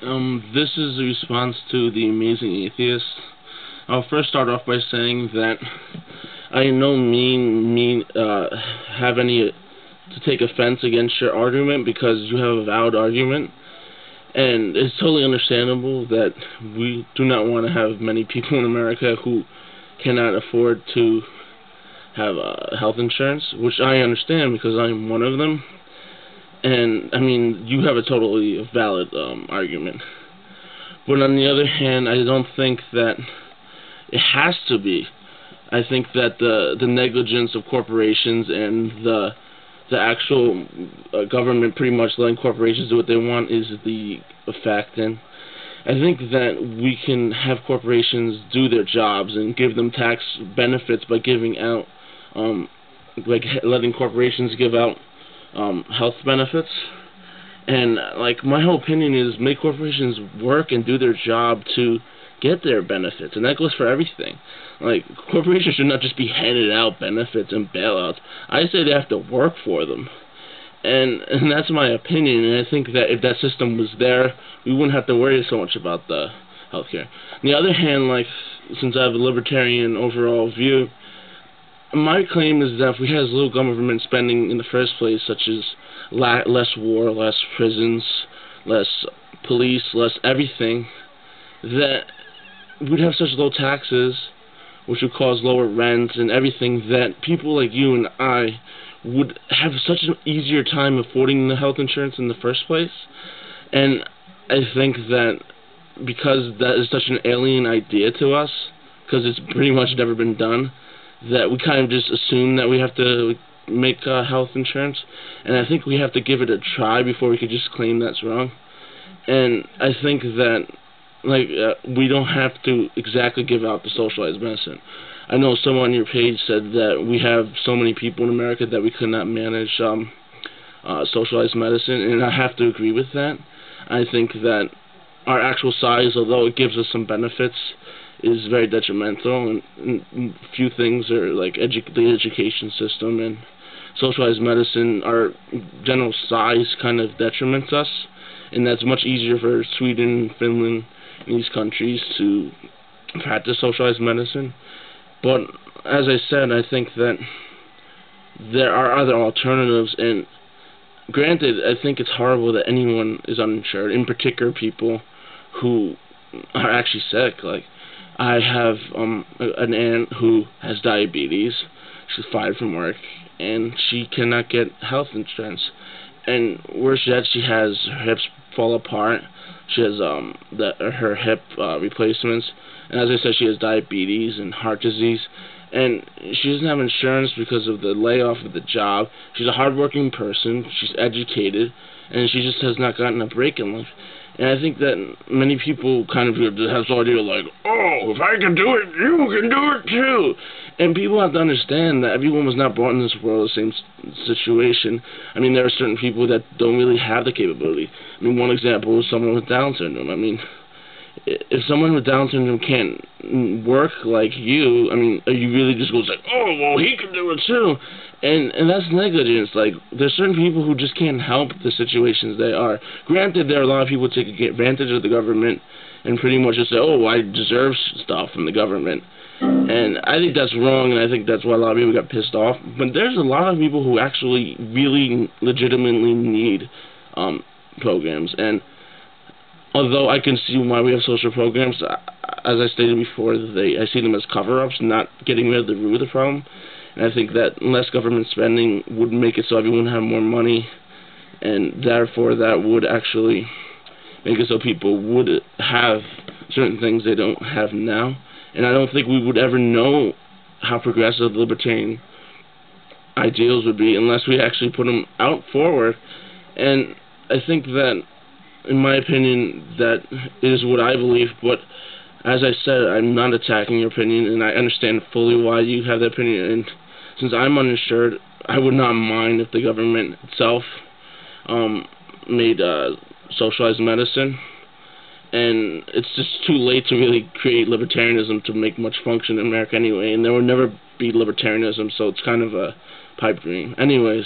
This is a response to The Amazing Atheist. I'll first start off by saying that I in no mean have any to take offense against your argument, because you have a valid argument, and it's totally understandable that we do not want to have many people in America who cannot afford to have health insurance, which I understand because I'm one of them. And I mean, you have a totally valid argument. But on the other hand, I don't think that it has to be. I think that the negligence of corporations and the actual government pretty much letting corporations do what they want is the effect. And I think that we can have corporations do their jobs and give them tax benefits by giving out, like letting corporations give out health benefits. And like, my whole opinion is make corporations work and do their job to get their benefits, and that goes for everything. Like, corporations should not just be handed out benefits and bailouts. I say they have to work for them, and that's my opinion. And I think that if that system was there, we wouldn't have to worry so much about the healthcare. On the other hand, like, since I have a libertarian overall view, my claim is that if we had as little government spending in the first place, such as less war, less prisons, less police, less everything, that we'd have such low taxes, which would cause lower rents and everything, that people like you and I would have such an easier time affording the health insurance in the first place. And I think that because that is such an alien idea to us, because it's pretty much never been done, that we kind of just assume that we have to make health insurance, and I think we have to give it a try before we could just claim that's wrong. And I think that, like, we don't have to exactly give out the socialized medicine. I know someone on your page said that we have so many people in America that we could not manage socialized medicine, and I have to agree with that. I think that our actual size, although it gives us some benefits, is very detrimental, and few things are like the education system and socialized medicine. Our general size kind of detriments us, and that's much easier for Sweden, Finland, and these countries to practice socialized medicine. But as I said, I think that there are other alternatives, and granted, I think it's horrible that anyone is uninsured, in particular people who are actually sick. Like, I have an aunt who has diabetes. She's fired from work, and she cannot get health insurance. And worse yet, she has her hips fall apart. She has her hip replacements, and as I said, she has diabetes and heart disease. And she doesn't have insurance because of the layoff of the job. She's a hardworking person. She's educated, and she just has not gotten a break in life. And I think that many people kind of have this idea like, oh, if I can do it, you can do it too. And people have to understand that everyone was not brought in this world the same situation. I mean, there are certain people that don't really have the capability. I mean, one example is someone with Down syndrome. I mean, if someone with Down syndrome can't work like you, I mean, are you really just going to say, oh, well, he can do it too? And that's negligence. Like, there's certain people who just can't help the situations they are. Granted, there are a lot of people who take advantage of the government and pretty much just say, oh, I deserve stuff from the government. And I think that's wrong, and I think that's why a lot of people got pissed off. But there's a lot of people who actually really legitimately need programs. And although I can see why we have social programs, as I stated before, I see them as cover-ups, not getting rid of the root of the problem. And I think that less government spending would make it so everyone would have more money, and therefore that would actually make it so people would have certain things they don't have now. And I don't think we would ever know how progressive the libertarian ideals would be unless we actually put them out forward. And I think that, in my opinion, that is what I believe. But as I said, I'm not attacking your opinion, and I understand fully why you have that opinion. And since I'm uninsured, I would not mind if the government itself made socialized medicine. And it's just too late to really create libertarianism to make much function in America anyway, and there will never be libertarianism, so it's kind of a pipe dream. Anyways,